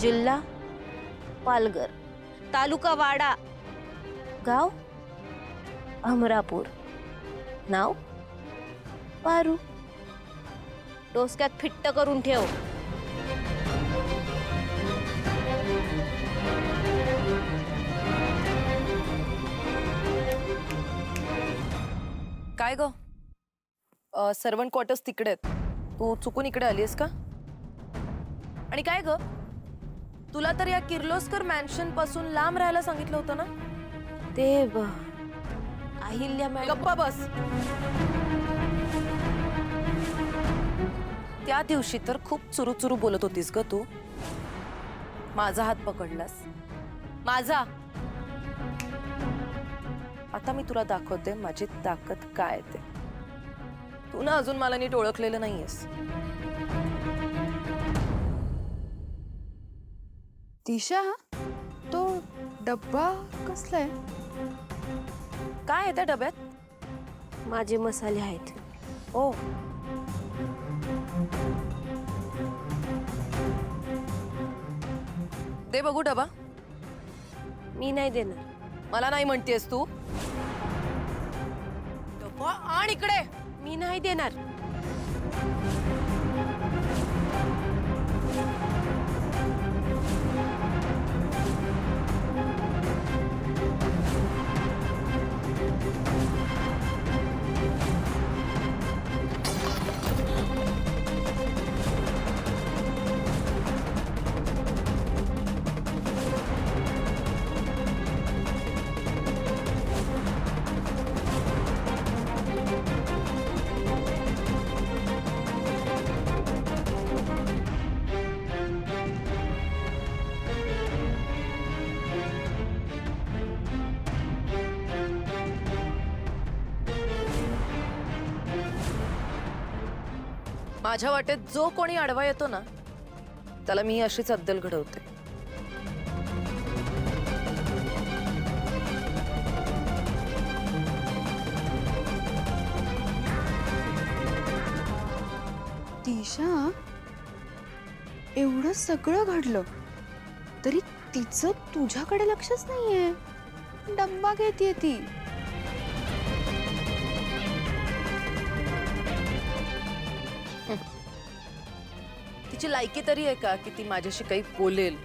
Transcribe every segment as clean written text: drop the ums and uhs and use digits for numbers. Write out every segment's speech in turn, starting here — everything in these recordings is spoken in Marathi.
जिल्हा पालघर, तालुका वाडा, गाव अमरापूर, नाव पारू. डोसक्यात फिट्ट करून ठेव. काय ग, सर्वंट क्वार्टर्स तिकडे आहेत. तू चुकून इकडे आलीस का? आणि काय ग, तुला तर या किर्लोस्कर मॅन्शन पासून लांब राहायला सांगितलं होतं ना? ते अहिल्या गप्पा बस. त्या दिवशी तर खूप चुरू बोलत होतीस ग तू. माझा हात पकडलास, माझा. आता मी तुला दाखवते माझी ताकद काय ते. तू ना अजून मला नीट ओळखलेलं नाहीयेस. दिशा, तो डब्बा कसला आहे? काय आहे त्या डब्यात? माझे मसाले आहेत. ओ, दे बघू डबा. मी नाही देणार. मला नाही म्हणतेस तू? डबा आण इकडे. मी नाही देणार. माझ्या वाटेत जो कोणी आडवा येतो ना, त्याला मी अशीच अद्दल घडवते. दिशा, एवढं सगळं घडलं तरी तिचं तुझ्याकडे लक्षच नाहीये. डब्बा घेतीये ती. तिची लायकी तरी आहे का की ती माझ्याशी काही बोलेल?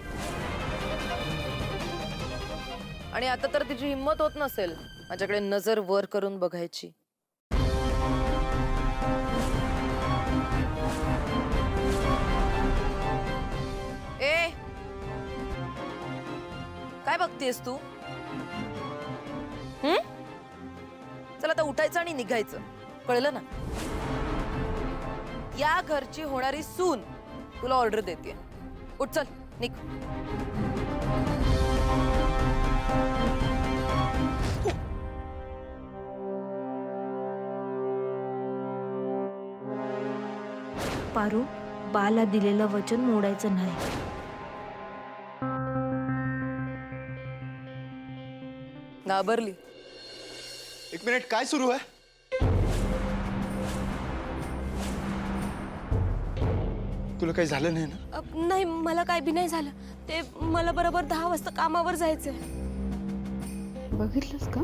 आणि आता तर तिची हिम्मत होत नसेल माझ्याकडे नजर वर करून बघायची. ए, काय बघतेस तू? चल आता उठायचं आणि निघायचं, कळलं ना? या घरची होणारी सून तुला ऑर्डर देते. उठ, चल निघ. पारू, बाला दिलेलं वचन मोडायचं नाही. घाबरली? एक मिनिट, काय सुरू आहे? तुला काही झालं नाही ना? नाही, मला काय बी नाही झालं. ते मला बरोबर 10 वाजता कामावर जायचंय. बघितलंस का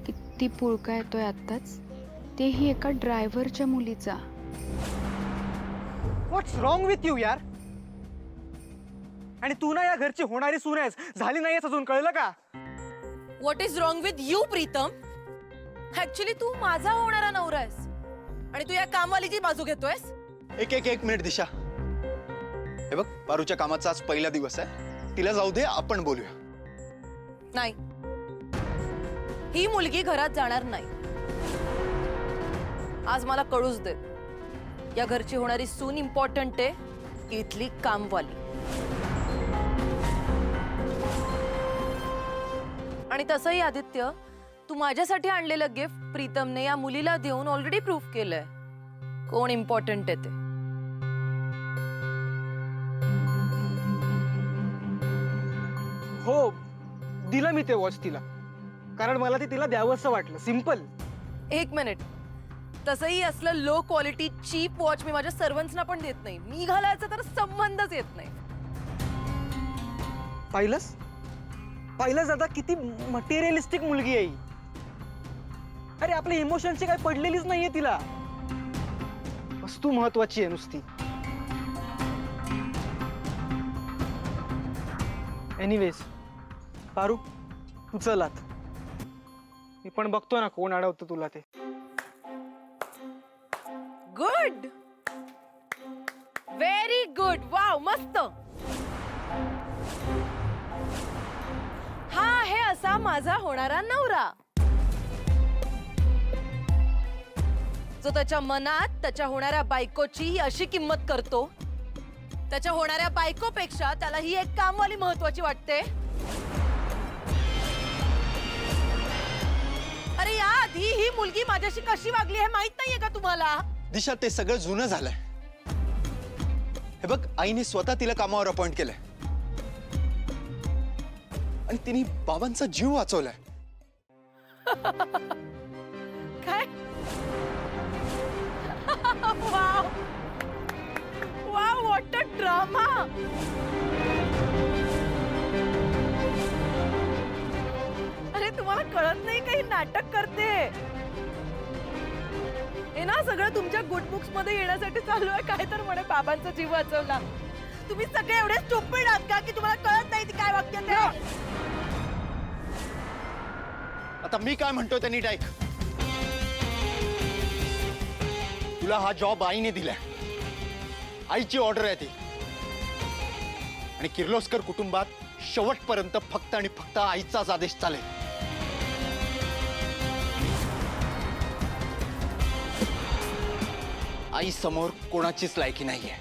किती पुळका येतोय आत्ताच, तेही एका ड्रायव्हरच्या मुलीचा. व्हॉट्स रॉंग विथ यू यार? आणि तू ना या घरची होणारी सून आहेस, झाली नाहीयेस अजून, कळलं का? What is wrong with you Pritam? Actually तू माझा होणारा नवरा आहेस आणि तू या कामवालीची बाजू घेतोयस. एक मिनिट दिशा, हे बघ, पारूच्या कामाचा आज पहिला दिवस आहे. तिला जाऊ दे, आपण बोलूया. नाही, ही मुलगी घरात जाणार नाही. आज मला कळूच दे, या घरची होणारी सून इम्पॉर्टंट आहे की इथली कामवाली? आणि तसंही आदित्य, तू माझ्यासाठी आणलेलं गिफ्ट प्रीतमने या मुलीला देऊन ऑलरेडी प्रूफ केलंय कोण इम्पॉर्टंट आहे ते. हो, दिलं मी ते वॉच तिला, कारण मला ते तिला द्यावंसं वाटलं. सिंपल. एक मिनिट, तसंही असलं लो क्वालिटी चीप वॉच मी माझ्या सर्वंट्सना पण देत नाही. मी घालायचा तर संबंधच येत नाही. पाहिलंस पाहिलंस आता किती मटेरियलिस्टिक मुलगी आहे ही. अरे आपल्या इमोशनची काय पडलेलीच नाहीये तिला. वस्तू महत्वाची आहे नुसती. एनिवेज पारू, तू चल आत. मी पण बघतो ना कोण अडवतं तुला ते. गुड, व्हेरी गुड, वाव, मस्त. हा आहे असा माझा होणारा नवरा, जो त्याच्या मनात त्याच्या होणाऱ्या बायकोची ही अशी किंमत करतो, त्याच्या होणाऱ्या बायकोपेक्षा त्याला ही एक कामवाली महत्वाची वाटते. अरे याआधी ही मुलगी माझ्याशी कशी वागली हे माहित नाहीये का तुम्हाला? दिशा, ते सगळं जुनं झालंय. हे बघ, आईने स्वतः तिला कामावर अपॉइंट केलंय आणि तिने बाबांचा जीव वाचवलाय. काय? Wow wow, what a drama. अरे तुम्हाला कळत नाही काही नाटक करते हे ना. सगळं तुमच्या गुड बुक्स मध्ये येण्यासाठी चालू आहे. काय तर म्हणे बाबांचा जीव वाचवला. तुम्ही सगळे एवढे स्टुपिड आहात का की तुम्हाला कळत नाही ती काय वाक्य ते? आता मी काय म्हणतोय ते नीट ऐक. तुला हा जॉब आईने दिलाय. आईची ऑर्डर आहे ती. आणि किर्लोस्कर कुटुंबात शेवटपर्यंत फक्त आणि फक्त आईचाच आदेश चालेल. आई समोर कोणाचीच लायकी नाहीये.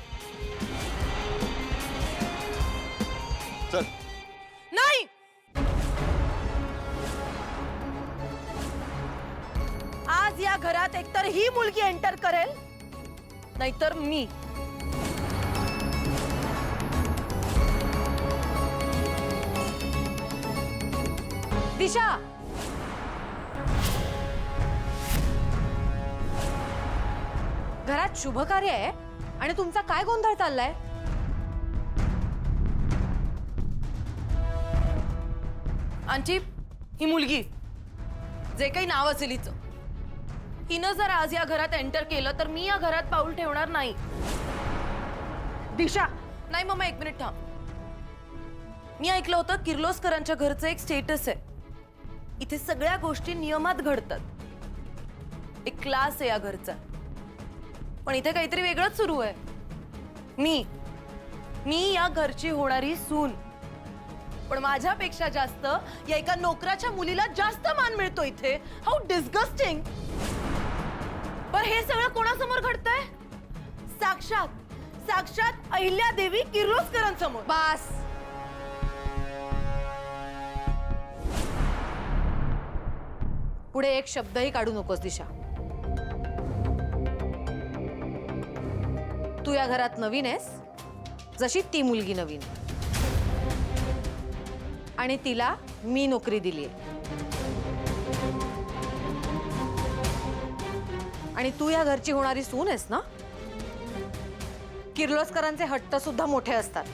चल. नाही, आज या घरात एकतर ही मुलगी एंटर करेल नाहीतर मी. दिशा, घरात शुभ कार्य आहे आणि तुमचा काय गोंधळ चाललाय? आंटी, ही मुलगी जे काही नाव असेल हिचं, हिनं जर आज या घरात एंटर केलं तर मी या घरात पाऊल ठेवणार नाही. दिशा, नाही मम्मा, एक मिनिट थांब. मी ऐकलं होतं किर्लोस्करांच्या घरचं एक स्टेटस आहे. इथे सगळ्या गोष्टी नियमात घडतात. एक क्लास आहे या घरचा. पण इथे काहीतरी वेगळंच सुरू आहे. मी या घरची होणारी सून. पण माझ्यापेक्षा जास्त या एका नोकराच्या मुलीला जास्त मान मिळतो इथे. How disgusting. पण हे सगळं कोणासमोर घडतंय? साक्षात अहिल्यादेवी किर्लोस्करांसमोर. बास. पुढे एक शब्दही काढू नकोस दिशा. तू या घरात नवीन आहेस, जशी ती मुलगी नवीन आहे. आणि तिला मी नोकरी दिली आहे. आणि तू या घरची होणारी सून आहेस ना. किर्लोस्करांचे हट्ट सुद्धा मोठे असतात.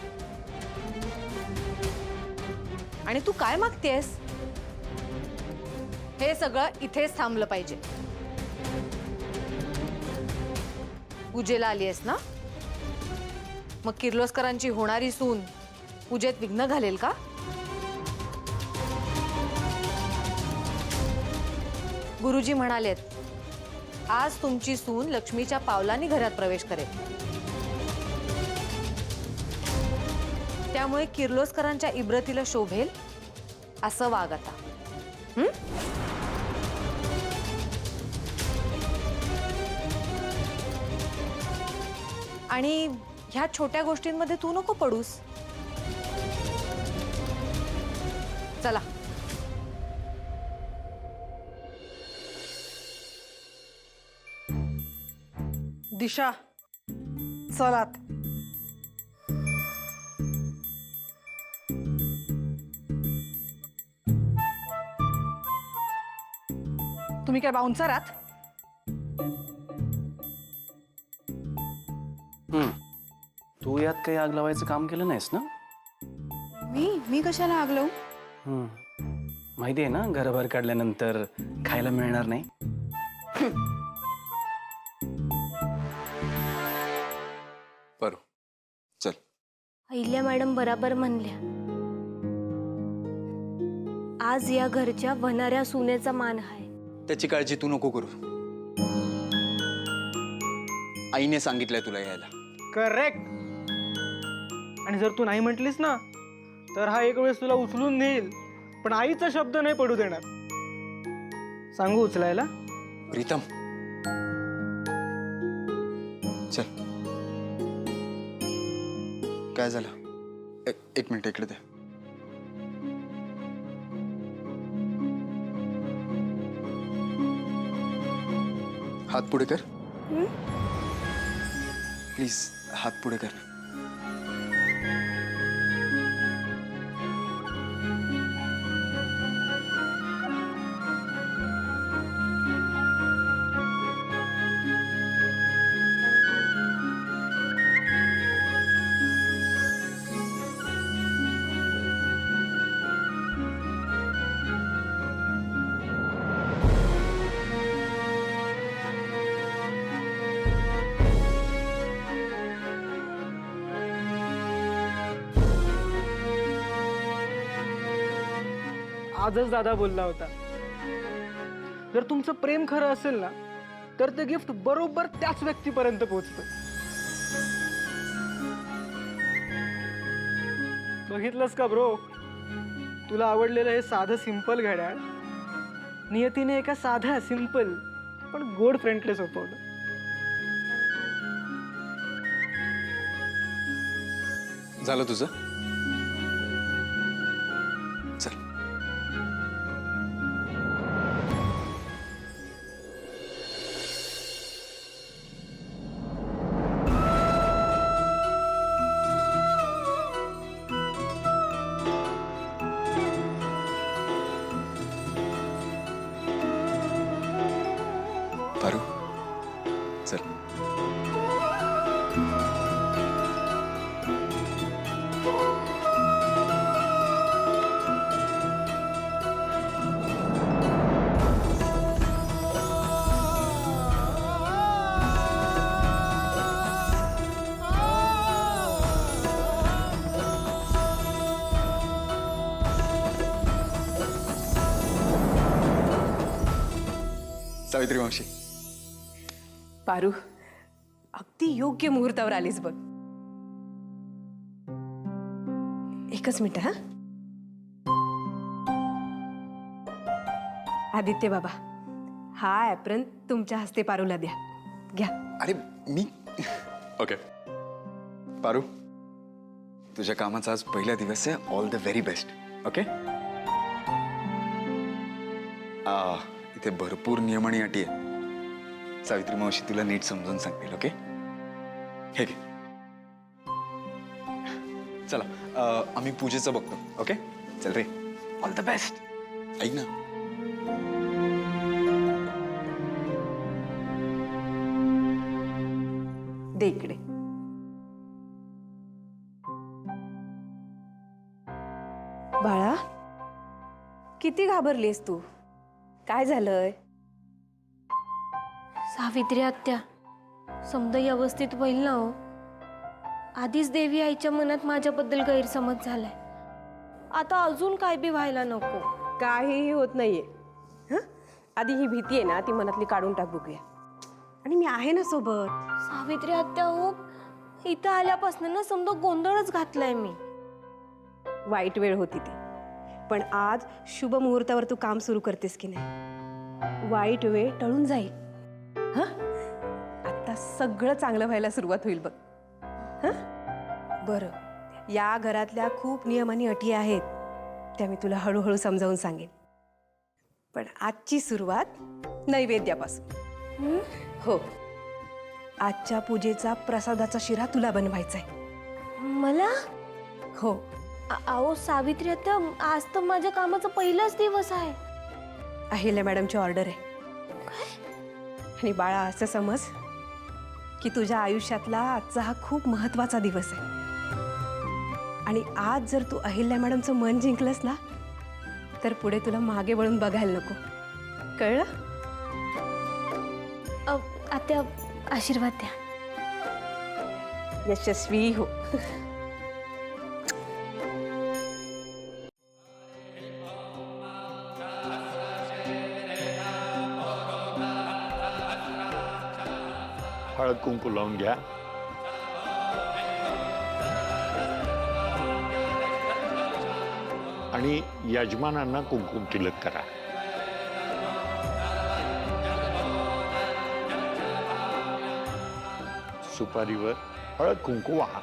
आणि तू काय मागतेस? हे सगळं इथेच थांबलं पाहिजे. पूजेला आली आहेस ना, मग किर्लोस्करांची होणारी सून पूजेत विघ्न घालेल का? गुरुजी म्हणालेत, आज तुमची सून लक्ष्मीच्या पावलांनी घरात प्रवेश करेल. त्यामुळे किर्लोस्करांच्या इब्रतीला शोभेल असं वाग आता. आणि ह्या छोट्या गोष्टींमध्ये तू नको पडूस. चला. दिशा, चलात. तुम्ही काय बाउन्सर आहात? तू यात काही आग लावायचं काम केलं नाहीस ना? मी कशाला आग लावू? माहिती आहे ना, घराबाहेर काढल्यानंतर खायला मिळणार नाही. पारू चल. अहिल्या मॅडम बराबर म्हणल्या. आज या घरच्या होणाऱ्या सुनेचा मान आहे. त्याची काळजी तू नको करू. आईने सांगितलंय तुला यायला. करेक्ट. आणि जर तू नाही म्हटलीस ना तर हा एक वेळेस तुला उचलून नेईल, पण आईचा शब्द नाही पडू देणार. सांगू उचलायला? प्रीतम चल. काय झालं? एक मिनिट इकडे दे. हात पुढे कर प्लीज. हात पुढे कर. आजच दादा बोलला होता, जर तुमचं प्रेम खरं असेल ना तर ते गिफ्ट बरोबर त्याच व्यक्तीपर्यंत पोहोचतं. बघितलंस का ब्रो, तुला आवडलेलं हे साधं सिंपल घड्याळ नियतीने एका साध्या सिंपल पण गोड फ्रेंडले सोपवलं. झालं तुझं? चल. पारू चल. सावित्री मावशी. पारू, अगदी योग्य मुहूर्तावर आलीस बघ. एकच मिनिट हा. आदित्य बाबा, हा ॲप्रन तुमच्या हस्ते पारूला द्या. घ्या. अरे मी ओके. पारू, तुझ्या कामाचा आज पहिला दिवस आहे. All the very best. Okay. इथे भरपूर नियम आणि अटी आहेत. सावित्री मावशी तुला नीट समजून सांगतील. ओके. हे घे. चला आम्ही पूजेचं बघतो. ओके चल रे. All the best. ऐक ना, दे इकडे. बाळा, किती घाबरलीस तू? काय झालंय? सावित्री आत्या, समजा व्यवस्थित होईल ना हो. आधीच देवी आईच्या मनात माझ्याबद्दल गैरसमज झालाय. आता अजून काय बी व्हायला नको. काहीही होत नाहीये. हं? आधी ही भीती आहे ना ती मनातली काढून टाक बघूया. आणि मी आहे ना सोबत. सावित्री आत्या हो, इथं आल्यापासून ना समजा गोंधळच घातलाय मी. वाईट वेळ होती ती, पण आज शुभ मुहूर्तावर तू काम सुरू करतेस की नाही. वाईट वेळ टळून जाईल. हं? आता सगळं चांगलं व्हायला सुरुवात होईल बघ. बरं, या घरातल्या खूप नियम आणि अटी आहेत, त्या मी तुला हळूहळू समजावून सांगेन. पण आजची सुरुवात नैवेद्यापासून. हो, आजच्या पूजेचा प्रसादाचा शिरा तुला बनवायचा आहे. मला? हो. अहो सावित्री आत्या, आज तर माझ्या कामाचा पहिलाच दिवस आहे. अहिल्या मॅडमची ऑर्डर आहे. आणि बाळा, असं समज की तुझ्या आयुष्यातला आजचा हा खूप महत्वाचा दिवस आहे. आणि आज जर तू अहिल्या मॅडमचं मन जिंकलंस ना तर पुढे तुला मागे वळून बघायला नको. कळलं? आत्या आशीर्वाद द्या. यशस्वी हो. हळद कुंकू लावून घ्या. आणि यजमानांना कुंकुम तिलक करा. सुपारीवर हळद कुंकू वाहा.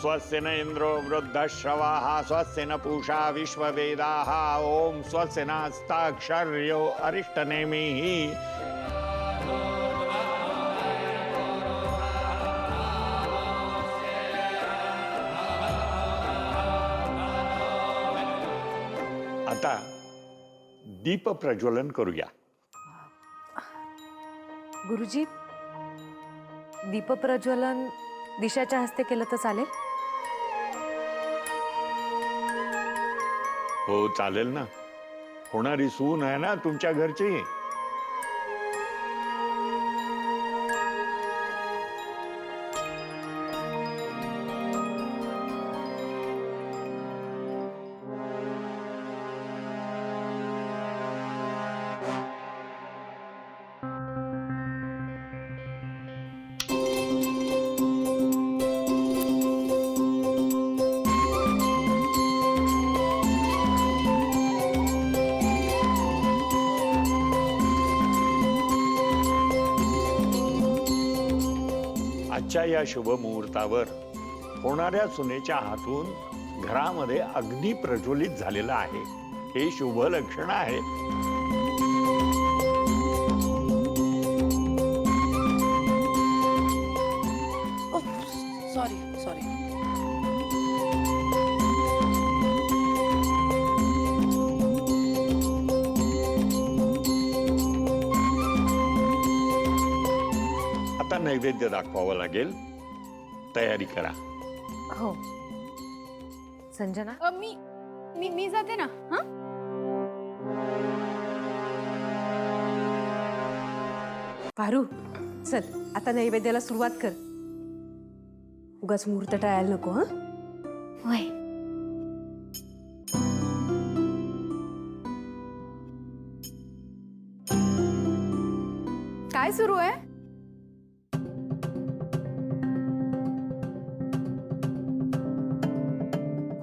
स्वस्य न इंद्रो वृद्धश्रवाः स्वस्य न पूषा विश्ववेदाः ओम स्वस्य नास्ताक्षर्यो अरिष्टनेमिः. आता दीप प्रज्वलन करूया. गुरुजी, दीपप्रज्वलन दिशाच्या हस्ते केलं तर चालेल? हो चालेल ना. होणारी सून आहे ना तुमच्या घरची. आजच्या या शुभ मुहूर्तावर होणाऱ्या सुनेच्या हातून घरामध्ये अग्नी प्रज्वलित झालेला आहे. हे शुभ लक्षण आहे. Sorry sorry. आता नैवेद्य दाखवावं लागेल. तयारी करा. हो. संजना, मी जाते ना. हा, पारू, चल आता नैवेद्याला सुरुवात कर. उगाच मुहूर्त टाळायला नको. हा, होय. काय सुरू आहे?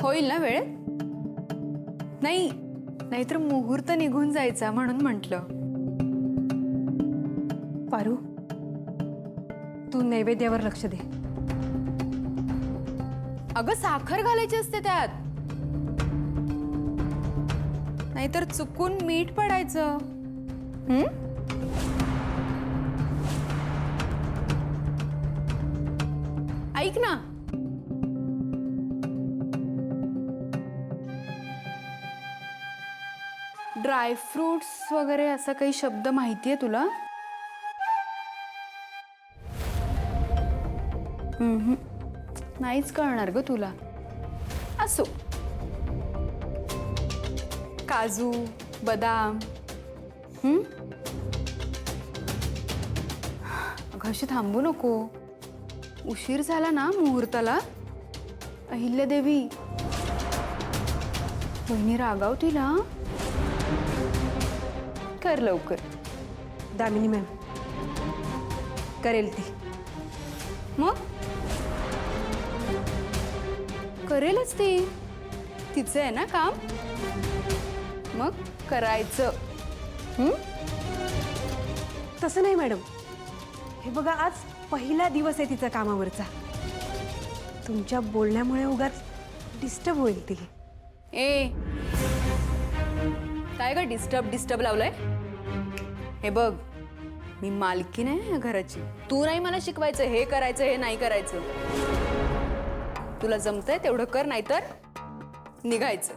होईल ना वेळ? नाही, नाहीतर मुहूर्त निघून जायचा म्हणून म्हटलं. पारू, तू नैवेद्यावर लक्ष दे. अगं साखर घालायची असते त्यात, नाहीतर चुकून मीठ पडायचं. ऐक ना, ड्रायफ्रुट्स वगैरे असा काही शब्द माहितीये तुला? नाहीच कळणार ग तुला. असो, काजू, बदाम. अगं अशी थांबू नको. उशीर झाला ना मुहूर्ताला, अहिल्यादेवी वहिनी रागावतील. हा, कर लवकर. दामिनी मॅम करेल ती. मग करेलच ती, तिचं आहे ना काम, मग करायचं. तसं नाही मॅडम, हे बघा आज पहिला दिवस आहे तिचा कामावरचा. तुमच्या बोलण्यामुळे उगाच डिस्टर्ब होईल ती. ए काय ग डिस्टर्ब लावलंय? हे बघ, मी मालकी नाही या घराची. तू नाही मला शिकवायचं हे करायचं हे नाही करायचं. तुला जमतंय तेवढं कर, नाहीतर निघायचं.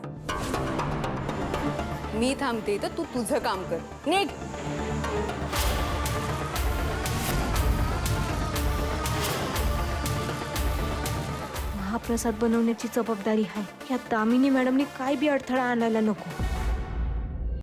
मी थांबते तर तू तुझं काम कर. निघ. महाप्रसाद बनवण्याची जबाबदारी आहे. या दामिनी मॅडमनी काय बी अडथळा आणायला नको.